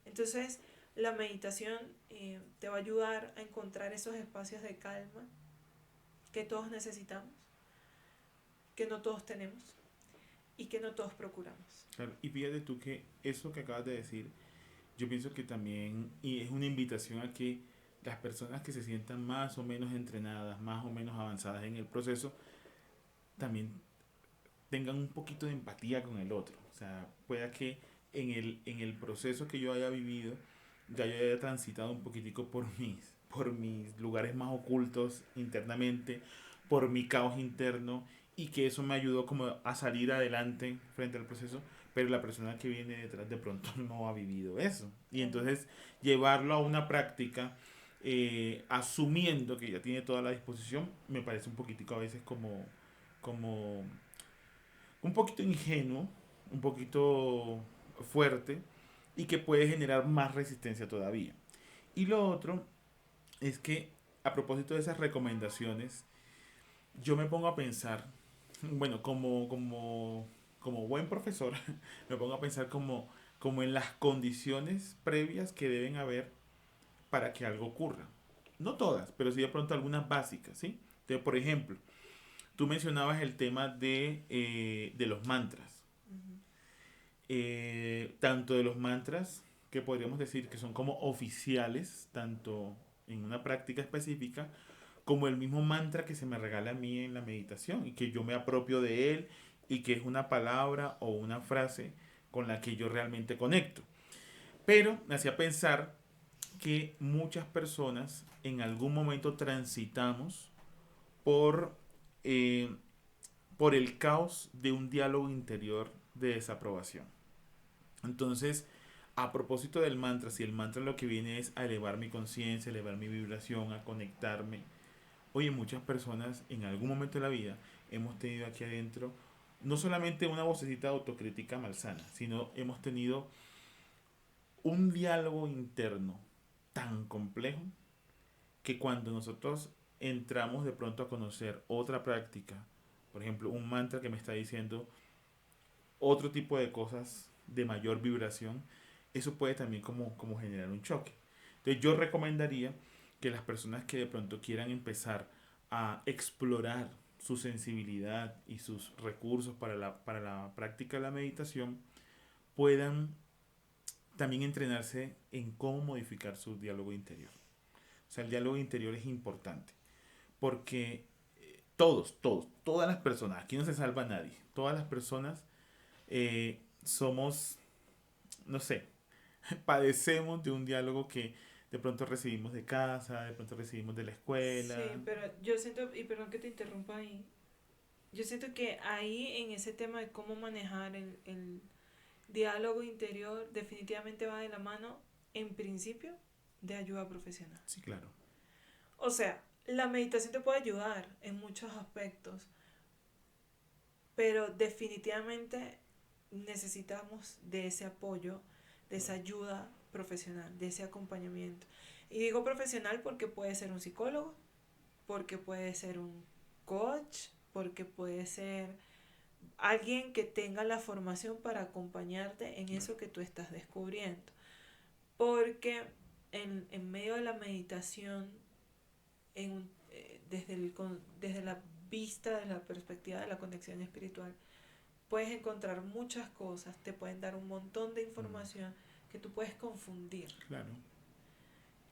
[SPEAKER 1] Entonces, la meditación te va a ayudar a encontrar esos espacios de calma que todos necesitamos, que no todos tenemos y que no todos procuramos.
[SPEAKER 2] Claro. Y fíjate tú que eso que acabas de decir, yo pienso que también y es una invitación a que las personas que se sientan más o menos entrenadas, más o menos avanzadas en el proceso, también tengan un poquito de empatía con el otro. O sea, pueda que en el proceso que yo haya vivido, ya yo haya transitado un poquitico por mis lugares más ocultos internamente, por mi caos interno, y que eso me ayudó como a salir adelante frente al proceso, pero la persona que viene detrás de pronto no ha vivido eso. Y entonces llevarlo a una práctica, asumiendo que ya tiene toda la disposición, me parece un poquitico a veces como un poquito ingenuo, un poquito fuerte y que puede generar más resistencia todavía. Y lo otro es que a propósito de esas recomendaciones, yo me pongo a pensar, bueno, como buen profesor, me pongo a pensar como en las condiciones previas que deben haber para que algo ocurra. No todas, pero sí de pronto algunas básicas, ¿sí? Entonces, por ejemplo, tú mencionabas el tema de los mantras.
[SPEAKER 1] Uh-huh.
[SPEAKER 2] Tanto de los mantras que podríamos decir que son como oficiales, tanto en una práctica específica, como el mismo mantra que se me regala a mí en la meditación y que yo me apropio de él y que es una palabra o una frase con la que yo realmente conecto. Pero me hacía pensar que muchas personas en algún momento transitamos por, eh, por el caos de un diálogo interior de desaprobación. Entonces, a propósito del mantra, si el mantra lo que viene es a elevar mi conciencia, elevar mi vibración, a conectarme. Oye, muchas personas en algún momento de la vida hemos tenido aquí adentro no solamente una vocecita de autocrítica malsana, sino hemos tenido un diálogo interno tan complejo que cuando nosotros entramos de pronto a conocer otra práctica, por ejemplo, un mantra que me está diciendo otro tipo de cosas de mayor vibración, eso puede también como generar un choque. Entonces yo recomendaría que las personas que de pronto quieran empezar a explorar su sensibilidad y sus recursos para la práctica de la meditación puedan también entrenarse en cómo modificar su diálogo interior. O sea, el diálogo interior es importante porque todas las personas, aquí no se salva nadie, todas las personas somos, no sé, padecemos de un diálogo que de pronto recibimos de casa, de pronto recibimos de la escuela.
[SPEAKER 1] Sí, pero yo siento, y perdón que te interrumpa ahí, yo siento que ahí en ese tema de cómo manejar el diálogo interior definitivamente va de la mano, en principio, de ayuda profesional.
[SPEAKER 2] Sí, claro.
[SPEAKER 1] O sea, la meditación te puede ayudar en muchos aspectos, pero definitivamente necesitamos de ese apoyo, de esa ayuda profesional, de ese acompañamiento. Y digo profesional porque puede ser un psicólogo, porque puede ser un coach, porque puede ser alguien que tenga la formación para acompañarte en
[SPEAKER 2] Claro.
[SPEAKER 1] eso que tú estás descubriendo. Porque en medio de la meditación, desde la vista, de la perspectiva de la conexión espiritual, puedes encontrar muchas cosas, te pueden dar un montón de
[SPEAKER 2] Mm,
[SPEAKER 1] información que tú puedes confundir.
[SPEAKER 2] claro.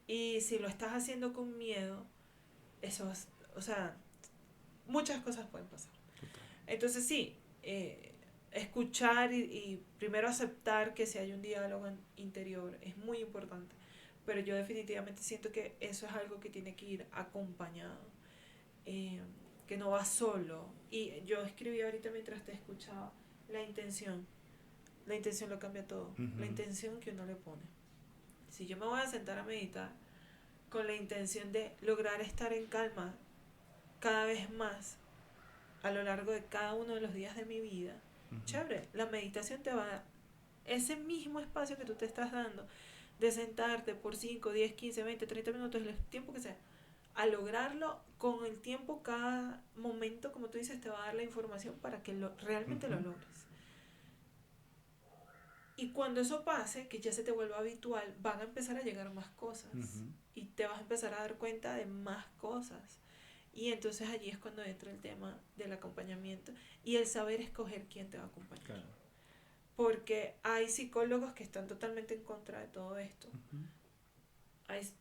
[SPEAKER 1] Y si lo estás haciendo con miedo, eso es, o sea, muchas cosas pueden pasar.
[SPEAKER 2] Total.
[SPEAKER 1] Entonces sí, escuchar y primero aceptar que si hay un diálogo interior es muy importante, pero yo definitivamente siento que eso es algo que tiene que ir acompañado, eh, que no va solo. Y yo escribí ahorita mientras te escuchaba, la intención. La intención lo cambia todo. La
[SPEAKER 2] Ujú.
[SPEAKER 1] intención que uno le pone. Si yo me voy a sentar a meditar con la intención de lograr estar en calma cada vez más a lo largo de cada uno de los días de mi vida,
[SPEAKER 2] Ujú.
[SPEAKER 1] chévere, la meditación te va a dar ese mismo espacio que tú te estás dando de sentarte por 5 10 15 20 30 minutos, el tiempo que sea, a lograrlo con el tiempo, cada momento, como tú dices, te va a dar la información para que realmente lo
[SPEAKER 2] Ujú.
[SPEAKER 1] logres. Y cuando eso pase, que ya se te vuelva habitual, van a empezar a llegar más cosas
[SPEAKER 2] Ujú.
[SPEAKER 1] y te vas a empezar a dar cuenta de más cosas. Y entonces allí es cuando entra el tema del acompañamiento y el saber escoger quién te va a acompañar.
[SPEAKER 2] Claro.
[SPEAKER 1] Porque hay psicólogos que están totalmente en contra de todo esto.
[SPEAKER 2] Ujú.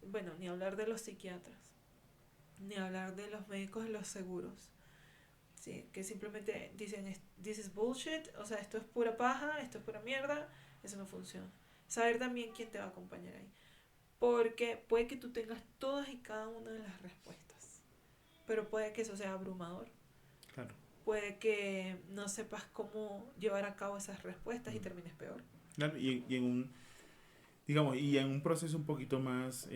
[SPEAKER 1] Bueno, ni hablar de los psiquiatras, ni hablar de los médicos de los seguros. Sí, que simplemente dicen, this is bullshit, o sea, esto es pura paja, esto es pura mierda, eso no funciona. Saber también quién te va a acompañar ahí. Porque puede que tú tengas todas y cada una de las respuestas, pero puede que eso sea abrumador.
[SPEAKER 2] Claro.
[SPEAKER 1] Puede que no sepas cómo llevar a cabo esas respuestas y
[SPEAKER 2] Mm.
[SPEAKER 1] termines peor.
[SPEAKER 2] Claro, y en un, digamos, y en un proceso un poquito más,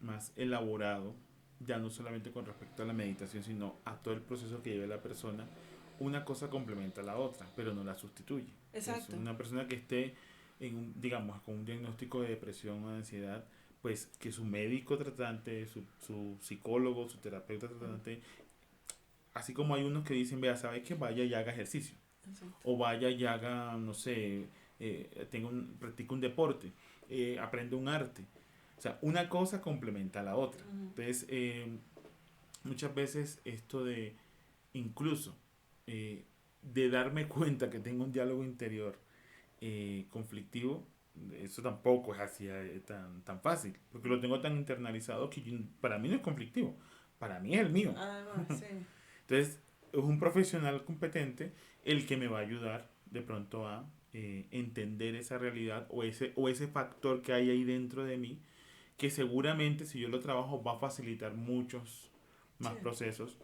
[SPEAKER 2] más elaborado, ya no solamente con respecto a la meditación, sino a todo el proceso que lleva la persona, una cosa complementa a la otra, pero no la sustituye. Entonces,
[SPEAKER 1] Exacto.
[SPEAKER 2] una persona que esté, en un, digamos, con un diagnóstico de depresión o de ansiedad, pues que su médico tratante, su psicólogo, su terapeuta tratante, así como hay unos que dicen, vea, ¿sabes que vaya y haga ejercicio?
[SPEAKER 1] Exacto.
[SPEAKER 2] O vaya y haga, no sé, practique un deporte, aprende un arte. O sea, una cosa complementa a la otra.
[SPEAKER 1] Uh-huh.
[SPEAKER 2] Entonces, muchas veces esto de, incluso, de darme cuenta que tengo un diálogo interior conflictivo, eso tampoco es así tan fácil, porque lo tengo tan internalizado que para mí no es conflictivo, para mí es el mío.
[SPEAKER 1] Además, sí.
[SPEAKER 2] Entonces, es un profesional competente el que me va a ayudar de pronto a entender esa realidad o ese factor que hay ahí dentro de mí, que seguramente si yo lo trabajo va a facilitar muchos
[SPEAKER 1] Sí.
[SPEAKER 2] más procesos,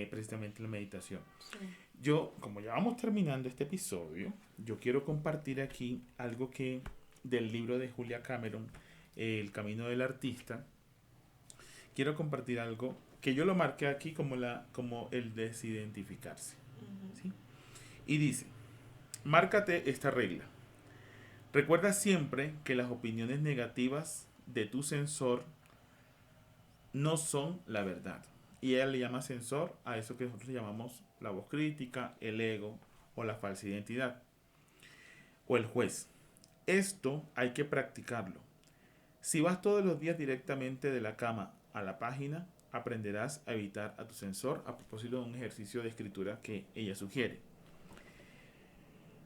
[SPEAKER 2] precisamente la meditación.
[SPEAKER 1] Sí.
[SPEAKER 2] Yo, como ya vamos terminando este episodio, yo quiero compartir aquí algo que del libro de Julia Cameron, El camino del artista, quiero compartir algo que yo lo marqué aquí como, como el desidentificarse.
[SPEAKER 1] Uh-huh.
[SPEAKER 2] ¿Sí? Y dice, márcate esta regla. Recuerda siempre que las opiniones negativas de tu sensor no son la verdad. Y ella le llama sensor a eso que nosotros llamamos la voz crítica, el ego o la falsa identidad. O el juez. Esto hay que practicarlo. Si vas todos los días directamente de la cama a la página, aprenderás a evitar a tu sensor a propósito de un ejercicio de escritura que ella sugiere.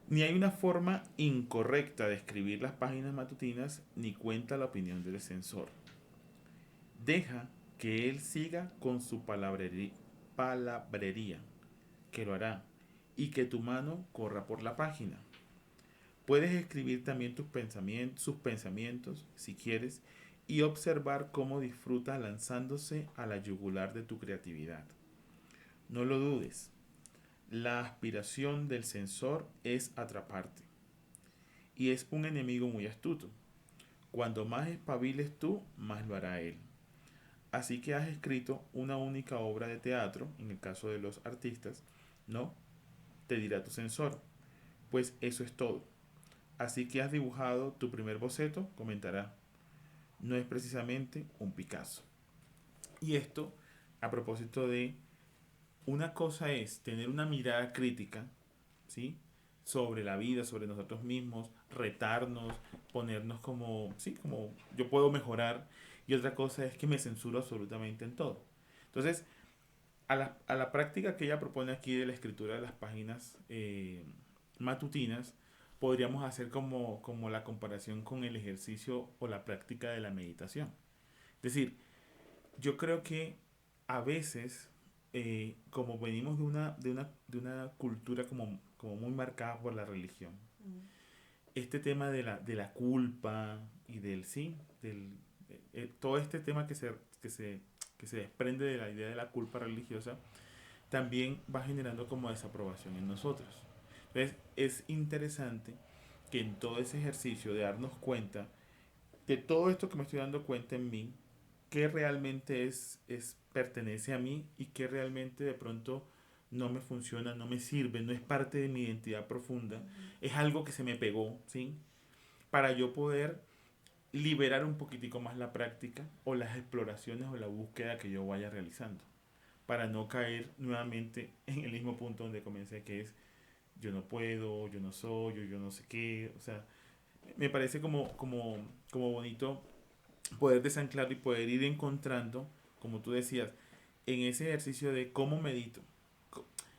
[SPEAKER 2] Ni hay una forma incorrecta de escribir las páginas matutinas, ni cuenta la opinión del sensor. Deja que él siga con su palabrería, que lo hará, y que tu mano corra por la página. Puedes escribir también sus pensamientos, si quieres, y observar cómo disfruta lanzándose a la yugular de tu creatividad. No lo dudes, la aspiración del sensor es atraparte. Y es un enemigo muy astuto. Cuando más espabiles tú, más lo hará él. Así que has escrito una única obra de teatro, en el caso de los artistas, ¿no? Te dirá tu sensor. Pues eso es todo. Así que has dibujado tu primer boceto, comentará. No es precisamente un Picasso. Y esto a propósito de una cosa es tener una mirada crítica, ¿sí? Sobre la vida, sobre nosotros mismos, retarnos, ponernos como, sí, como yo puedo mejorar. Y otra cosa es que me censuro absolutamente en todo. Entonces, a la práctica que ella propone aquí de la escritura de las páginas matutinas, podríamos hacer como la comparación con el ejercicio o la práctica de la meditación. Es decir, yo creo que a veces como venimos de una cultura como muy marcada por la religión,
[SPEAKER 1] Mm.
[SPEAKER 2] este tema de la culpa y del sí, todo este tema que se desprende de la idea de la culpa religiosa, también va generando como desaprobación en nosotros. Entonces es interesante que en todo ese ejercicio de darnos cuenta de todo esto que me estoy dando cuenta en mí, qué realmente pertenece a mí y qué realmente de pronto no me funciona, no me sirve, no es parte de mi identidad profunda,
[SPEAKER 1] Ujú.
[SPEAKER 2] es algo que se me pegó, ¿sí? Para yo poder liberar un poquitico más la práctica o las exploraciones o la búsqueda que yo vaya realizando, para no caer nuevamente en el mismo punto donde comencé, que es yo no puedo, yo no soy, yo no sé qué, o sea, me parece como bonito poder desanclarlo y poder ir encontrando, como tú decías, en ese ejercicio de cómo medito.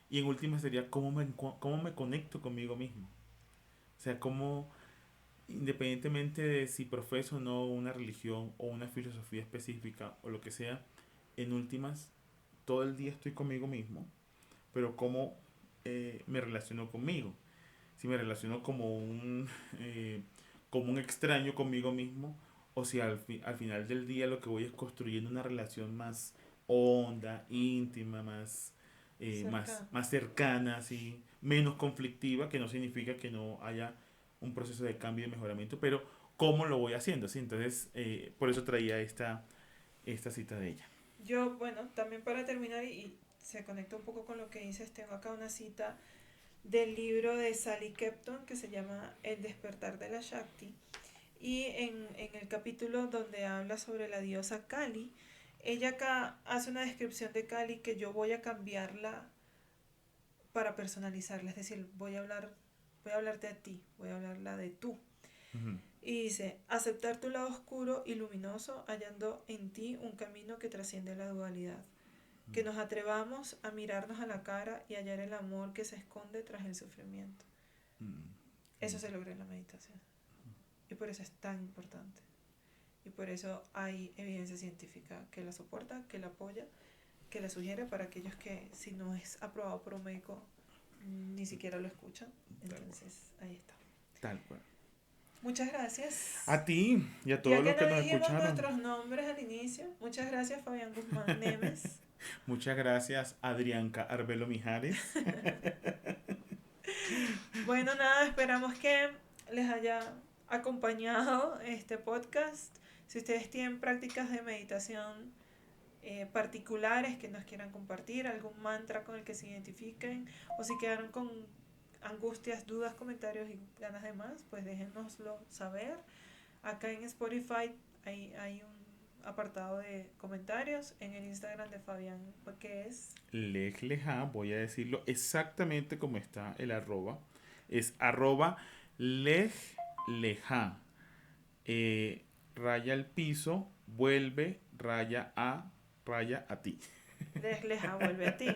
[SPEAKER 2] Y en última sería cómo me conecto conmigo mismo. O sea, cómo, independientemente de si profeso o no una religión o una filosofía específica o lo que sea, en últimas, todo el día estoy conmigo mismo, pero cómo me relaciono conmigo. Si me relaciono como un extraño conmigo mismo, o si al final del día lo que voy es construyendo una relación más honda, íntima,
[SPEAKER 1] Cercano.
[SPEAKER 2] más cercana, así, menos conflictiva, que no significa que no haya un proceso de cambio y de mejoramiento, pero cómo lo voy haciendo, ¿sí? Entonces, por eso traía esta cita de ella.
[SPEAKER 1] Yo, bueno, también para terminar y se conecta un poco con lo que dices, tengo acá una cita del libro de Sally Kempton que se llama El despertar de la Shakti. Y en el capítulo donde habla sobre la diosa Kali, ella acá hace una descripción de Kali que yo voy a cambiarla para personalizarla, es decir, voy a hablarte a ti, voy a hablarla de tú.
[SPEAKER 2] Ujú.
[SPEAKER 1] Y dice, aceptar tu lado oscuro y luminoso, hallando en ti un camino que trasciende la dualidad. Que nos atrevamos a mirarnos a la cara y hallar el amor que se esconde tras el sufrimiento.
[SPEAKER 2] Mm,
[SPEAKER 1] Eso
[SPEAKER 2] bonito.
[SPEAKER 1] se logra en la meditación. Y por eso es tan importante. Y por eso hay evidencia científica que la soporta, que la apoya, que la sugiere para aquellos que si no es aprobado por un médico ni siquiera lo escuchan.
[SPEAKER 2] Tal cual.
[SPEAKER 1] Entonces, ahí está.
[SPEAKER 2] Tal cual.
[SPEAKER 1] Muchas gracias.
[SPEAKER 2] A ti y a
[SPEAKER 1] Ya
[SPEAKER 2] todos
[SPEAKER 1] que
[SPEAKER 2] los
[SPEAKER 1] no
[SPEAKER 2] que nos
[SPEAKER 1] dijimos
[SPEAKER 2] escucharon.
[SPEAKER 1] nuestros nombres al inicio, muchas gracias Fabián Guzmán Nemes.
[SPEAKER 2] Muchas gracias, Adrianca Arbelo Mijares.
[SPEAKER 1] Bueno, nada, esperamos que les haya acompañado este podcast. Si ustedes tienen prácticas de meditación particulares que nos quieran compartir, algún mantra con el que se identifiquen, o si quedaron con angustias, dudas, comentarios y ganas de más, pues déjenoslo saber. Acá en Spotify hay un apartado de comentarios en el Instagram de Fabián, que es
[SPEAKER 2] Lejleja, voy a decirlo exactamente como está el arroba. Es arroba lejleja. Raya al piso, vuelve, raya a ti.
[SPEAKER 1] Desleja vuelve a ti.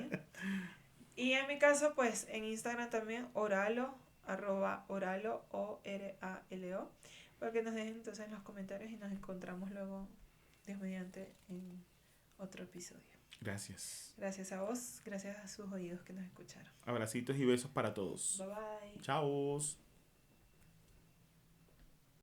[SPEAKER 1] Y en mi caso, pues en Instagram también, oralo, arroba oralo, ORALO, para que nos dejen entonces en los comentarios y nos encontramos luego, Dios mediante, en otro episodio.
[SPEAKER 2] Gracias.
[SPEAKER 1] Gracias a vos, gracias a sus oídos que nos escucharon.
[SPEAKER 2] Abracitos y besos para todos.
[SPEAKER 1] Bye bye.
[SPEAKER 2] Chao.